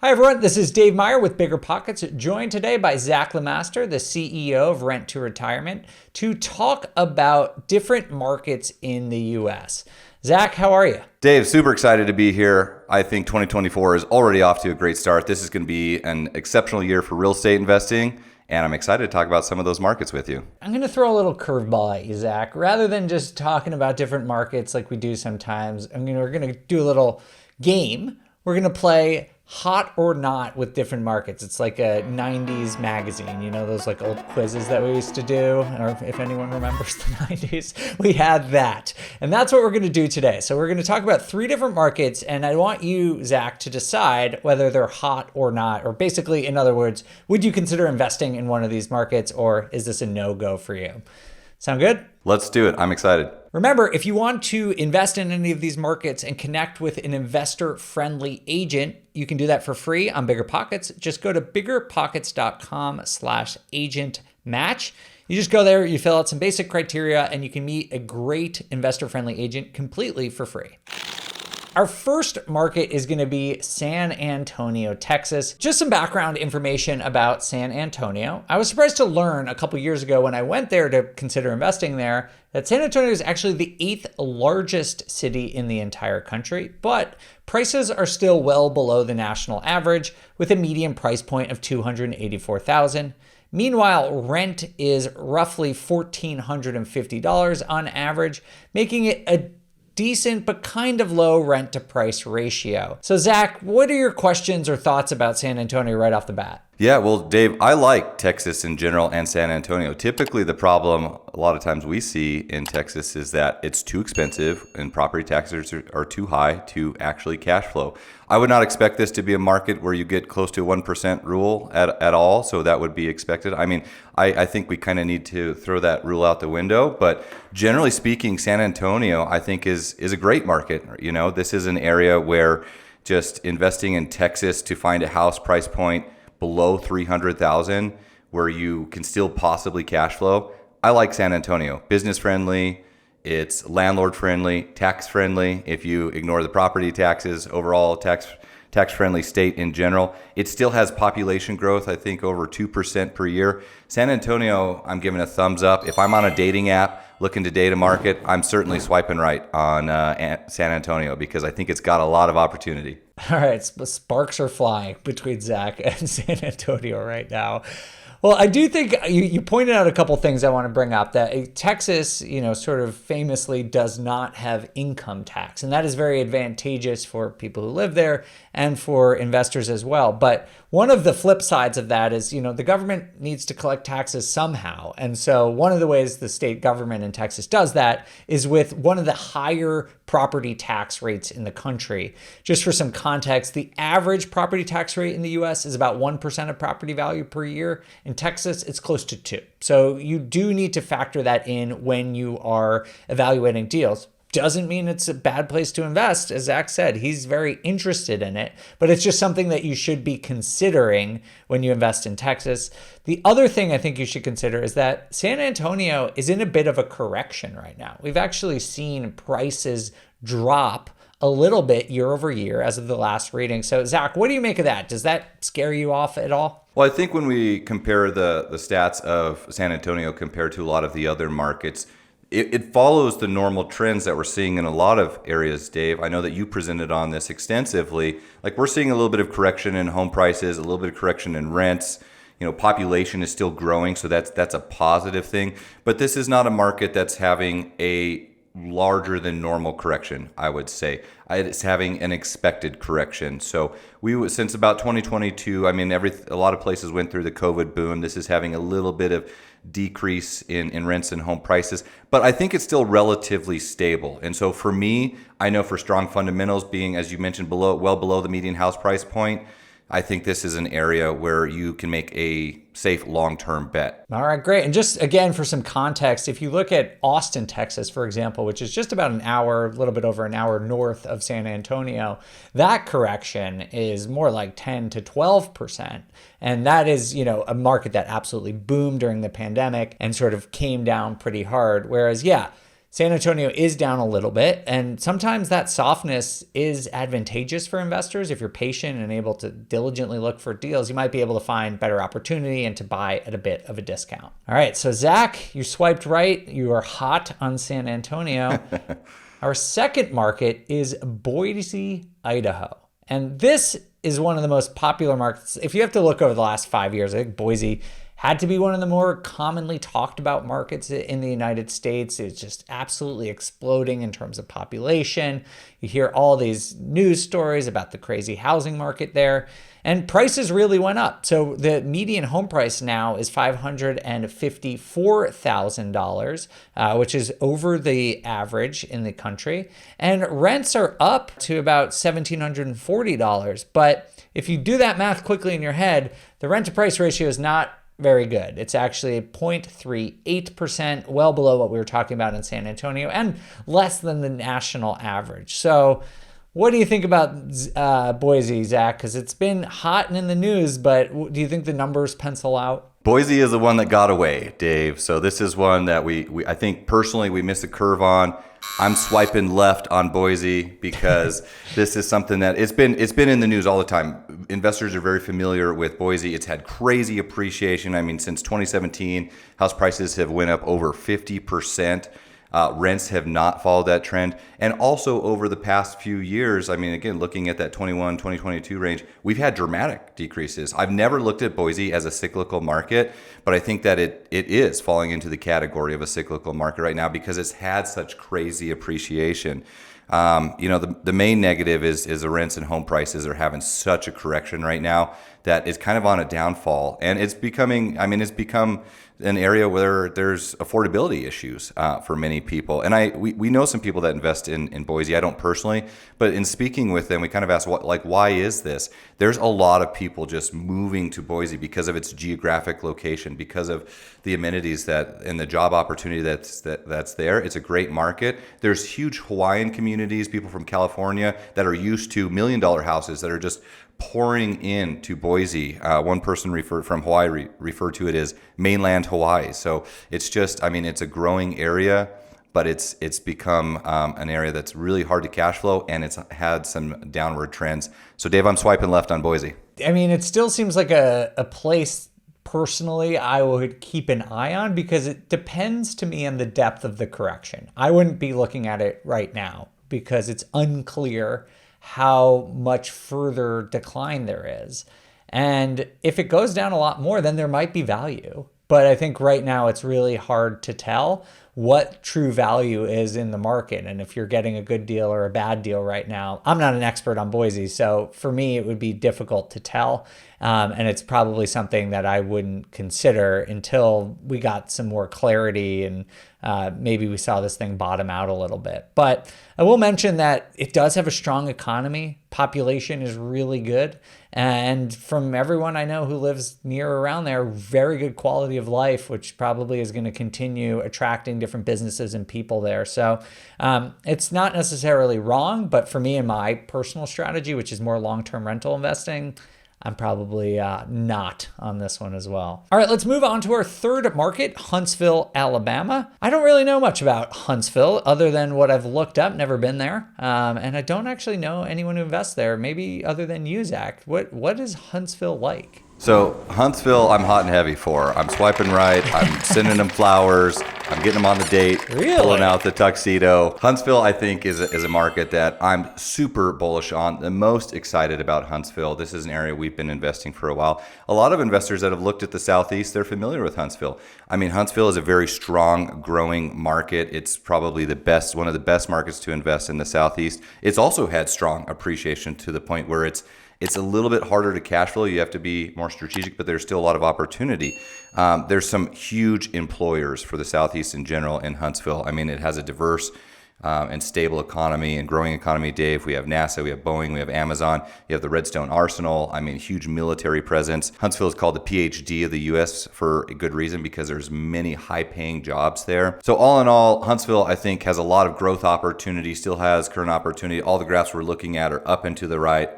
Hi everyone, this is Dave Meyer with BiggerPockets, joined today by Zach Lemaster, the CEO of Rent to Retirement, to talk about different markets in the U.S. Zach, how are you? Dave, super excited to be here. I think 2024 is already off to a great start. This is going to be an exceptional year for real estate investing, and I'm excited to talk about some of those markets with you. I'm going to throw a little curveball at you, Zach. Rather than just talking about different markets like we do sometimes, we're going to do a little game. We're going to play hot or not with different markets. It's like a 90s magazine, you know, those like old quizzes that we used to do, or if anyone remembers the 90s, we had that. And that's what we're going to do today. So we're going to talk about three different markets, and I want you, Zach, to decide whether they're hot or not, or basically, in other words, would you consider investing in one of these markets, or is this a no-go for you? Sound good? Let's do it. I'm excited. Remember, if you want to invest in any of these markets and connect with an investor-friendly agent, you can do that for free on BiggerPockets. Just go to biggerpockets.com/agent match. You just go there, you fill out some basic criteria, and you can meet a great investor-friendly agent completely for free. Our first market is going to be San Antonio, Texas. Just some background information about San Antonio. I was surprised to learn a couple years ago when I went there to consider investing there that San Antonio is actually the 8th largest city in the entire country, but prices are still well below the national average with a median price point of $284,000. Meanwhile, rent is roughly $1,450 on average, making it a decent but kind of low rent to price ratio. So Zach, what are your questions or thoughts about San Antonio right off the bat? Yeah, well, Dave, I like Texas in general and San Antonio. Typically, the problem a lot of times we see in Texas is that it's too expensive and property taxes are too high to actually cash flow. I would not expect this to be a market where you get close to a 1% rule at all, so that would be expected. I think we kind of need to throw that rule out the window, but generally speaking, San Antonio, I think, is a great market. You know, this is an area where just investing in Texas to find a house price point below $300,000 where you can still possibly cash flow. I like San Antonio. Business friendly, it's landlord friendly, tax friendly. If you ignore the property taxes, overall tax friendly state in general. It still has population growth, I think over 2% per year. San Antonio, I'm giving a thumbs up. If I'm on a dating app looking to date a market, I'm certainly swiping right on San Antonio because I think it's got a lot of opportunity. All right, sparks are flying between Zach and San Antonio right now. Well, I do think you pointed out a couple things I want to bring up. That Texas, sort of famously does not have income tax, and that is very advantageous for people who live there and for investors as well. But one of the flip sides of that is, the government needs to collect taxes somehow. And so one of the ways the state government in Texas does that is with one of the higher property tax rates in the country. Just for some context, the average property tax rate in the US is about 1% of property value per year. In Texas, it's close to 2%. So you do need to factor that in when you are evaluating deals. Doesn't mean it's a bad place to invest. As Zach said, he's very interested in it, but it's just something that you should be considering when you invest in Texas. The other thing I think you should consider is that San Antonio is in a bit of a correction right now. We've actually seen prices drop a little bit year over year as of the last reading. So Zach, what do you make of that? Does that scare you off at all? Well, I think when we compare the stats of San Antonio compared to a lot of the other markets, it follows the normal trends that we're seeing in a lot of areas, Dave. I know that you presented on this extensively. Like, we're seeing a little bit of correction in home prices, a little bit of correction in rents. Population is still growing, so that's a positive thing. But this is not a market that's having a larger than normal correction, I would say. It's having an expected correction. So since about 2022, a lot of places went through the COVID boom. This is having a little bit of decrease in rents and home prices, but I think it's still relatively stable. And so for me, I know for strong fundamentals being, as you mentioned, well below the median house price point, I think this is an area where you can make a safe long-term bet. All right, great. And just again, for some context, if you look at Austin, Texas, for example, which is just about an hour, a little bit over an hour north of San Antonio, that correction is more like 10 to 12%. And that is, a market that absolutely boomed during the pandemic and sort of came down pretty hard. Whereas, San Antonio is down a little bit, and sometimes that softness is advantageous for investors. If you're patient and able to diligently look for deals, you might be able to find better opportunity and to buy at a bit of a discount. All right, so Zach, you swiped right. You are hot on San Antonio. Our second market is Boise, Idaho. And this is one of the most popular markets. If you have to look over the last 5 years, I think Boise had to be one of the more commonly talked about markets in the United States. It's just absolutely exploding in terms of population. You hear all these news stories about the crazy housing market there, and prices really went up. So the median home price now is $554,000, which is over the average in the country. And rents are up to about $1,740. But if you do that math quickly in your head, the rent to price ratio is not very good. It's actually 0.38%, well below what we were talking about in San Antonio and less than the national average. So what do you think about Boise, Zach? Because it's been hot and in the news, but do you think the numbers pencil out? Boise is the one that got away, Dave. So this is one that I think personally we missed a curve on. I'm swiping left on Boise because this is something that it's been in the news all the time. Investors are very familiar with Boise. It's had crazy appreciation. I mean, since 2017, house prices have went up over 50%. Rents have not followed that trend. And also over the past few years, I mean, again, looking at that 2022 range, we've had dramatic decreases. I've never looked at Boise as a cyclical market, but I think that it is falling into the category of a cyclical market right now because it's had such crazy appreciation. The main negative is the rents and home prices are having such a correction right now that it's kind of on a downfall, and it's become an area where there's affordability issues for many people. And we know some people that invest in Boise. I don't personally, but in speaking with them, we kind of asked why is this? There's a lot of people just moving to Boise because of its geographic location, because of the amenities and the job opportunity that's there. It's a great market. There's huge Hawaiian communities, people from California that are used to $1 million houses that are just pouring into Boise. One person from Hawaii referred to it as mainland Hawaii. So it's just, it's a growing area, but it's become an area that's really hard to cash flow, and it's had some downward trends. So Dave, I'm swiping left on Boise. It still seems like a place personally I would keep an eye on because it depends to me on the depth of the correction. I wouldn't be looking at it right now because it's unclear how much further decline there is. And if it goes down a lot more, then there might be value. But I think right now it's really hard to tell what true value is in the market. And if you're getting a good deal or a bad deal right now, I'm not an expert on Boise. So for me, it would be difficult to tell. And it's probably something that I wouldn't consider until we got some more clarity and maybe we saw this thing bottom out a little bit. But I will mention that it does have a strong economy. Population is really good. And from everyone I know who lives near or around there, very good quality of life, which probably is going to continue attracting different businesses and people there. So it's not necessarily wrong, but for me and my personal strategy, which is more long-term rental investing, I'm probably not on this one as well. All right, let's move on to our third market, Huntsville, Alabama. I don't really know much about Huntsville other than what I've looked up, never been there. And I don't actually know anyone who invests there, maybe other than you, Zach. What is Huntsville like? So Huntsville, I'm hot and heavy for. I'm swiping right. I'm sending them flowers. I'm getting them on the date. Really? Pulling out the tuxedo. Huntsville, I think, is a market that I'm super bullish on. The most excited about Huntsville. This is an area we've been investing for a while. A lot of investors that have looked at the Southeast, they're familiar with Huntsville. Huntsville is a very strong, growing market. It's probably one of the best markets to invest in the Southeast. It's also had strong appreciation to the point where it's a little bit harder to cash flow. You have to be more strategic, but there's still a lot of opportunity. There's some huge employers for the Southeast in general in Huntsville. It has a diverse and stable economy and growing economy, Dave. We have NASA, we have Boeing, we have Amazon, you have the Redstone Arsenal. Huge military presence. Huntsville is called the PhD of the U.S. for a good reason because there's many high-paying jobs there. So all in all, Huntsville, I think, has a lot of growth opportunity, still has current opportunity. All the graphs we're looking at are up and to the right.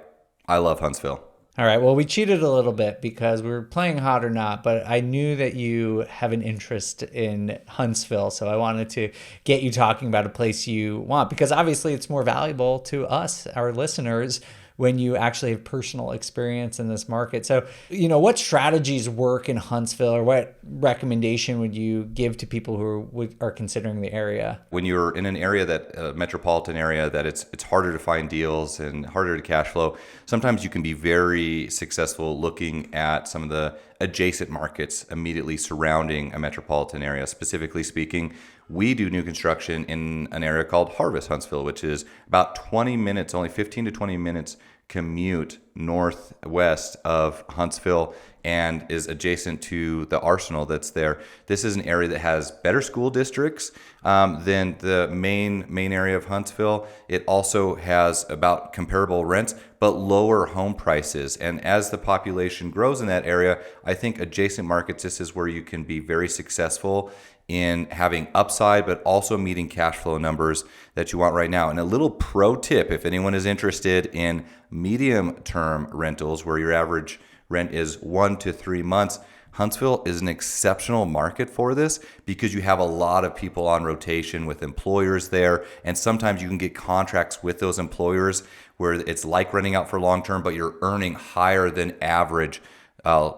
I love Huntsville. All right. Well, we cheated a little bit because we were playing hot or not, but I knew that you have an interest in Huntsville. So I wanted to get you talking about a place you want, because obviously it's more valuable to us, our listeners, when you actually have personal experience in this market. So, what strategies work in Huntsville, or what recommendation would you give to people who are considering the area? When you're in an area metropolitan area, that it's harder to find deals and harder to cash flow, sometimes you can be very successful looking at some of the adjacent markets immediately surrounding a metropolitan area. Specifically speaking, we do new construction in an area called Harvest, Huntsville, which is about 20 minutes, only 15 to 20 minutes commute northwest of Huntsville, and is adjacent to the arsenal that's there. This is an area that has better school districts than the main area of Huntsville. It also has about comparable rents, but lower home prices. And as the population grows in that area, I think adjacent markets, this is where you can be very successful in having upside, but also meeting cash flow numbers that you want right now. And a little pro tip, if anyone is interested in medium-term rentals where your average rent is 1 to 3 months, Huntsville is an exceptional market for this because you have a lot of people on rotation with employers there. And sometimes you can get contracts with those employers where it's like renting out for long-term, but you're earning higher than average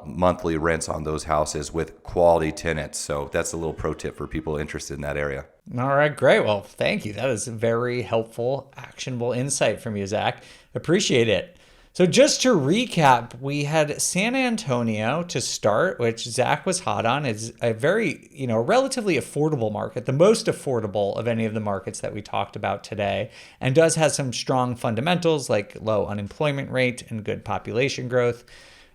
monthly rents on those houses with quality tenants. So that's a little pro tip for people interested in that area. All right, great. Well, thank you. That is a very helpful, actionable insight from you, Zach. Appreciate it. So just to recap, we had San Antonio to start, which Zach was hot on. It's a very, relatively affordable market, the most affordable of any of the markets that we talked about today, and does have some strong fundamentals like low unemployment rate and good population growth.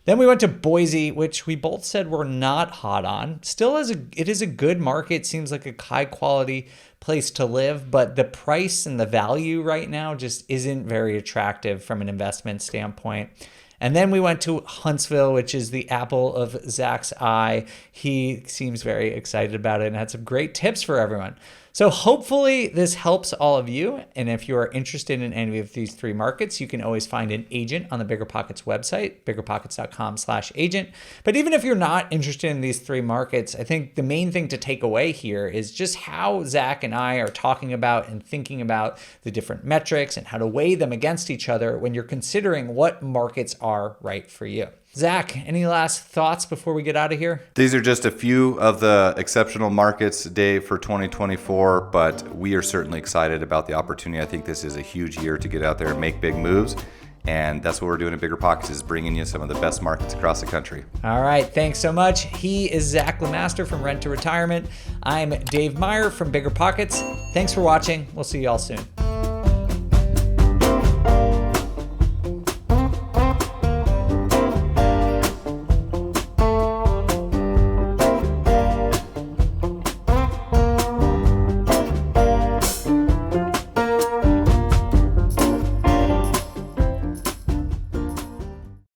Then we went to Boise, which we both said we're not hot on. Still, it is a good market. Seems like a high quality place to live, but the price and the value right now just isn't very attractive from an investment standpoint. And then we went to Huntsville, which is the apple of Zach's eye. He seems very excited about it and had some great tips for everyone. So hopefully this helps all of you. And if you are interested in any of these three markets, you can always find an agent on the BiggerPockets website, biggerpockets.com/agent. But even if you're not interested in these three markets, I think the main thing to take away here is just how Zach and I are talking about and thinking about the different metrics and how to weigh them against each other when you're considering what markets are right for you. Zach, any last thoughts before we get out of here? These are just a few of the exceptional markets, Dave, for 2024, but we are certainly excited about the opportunity. I think this is a huge year to get out there and make big moves. And that's what we're doing at BiggerPockets, is bringing you some of the best markets across the country. All right. Thanks so much. He is Zach Lemaster from Rent to Retirement. I'm Dave Meyer from BiggerPockets. Thanks for watching. We'll see you all soon.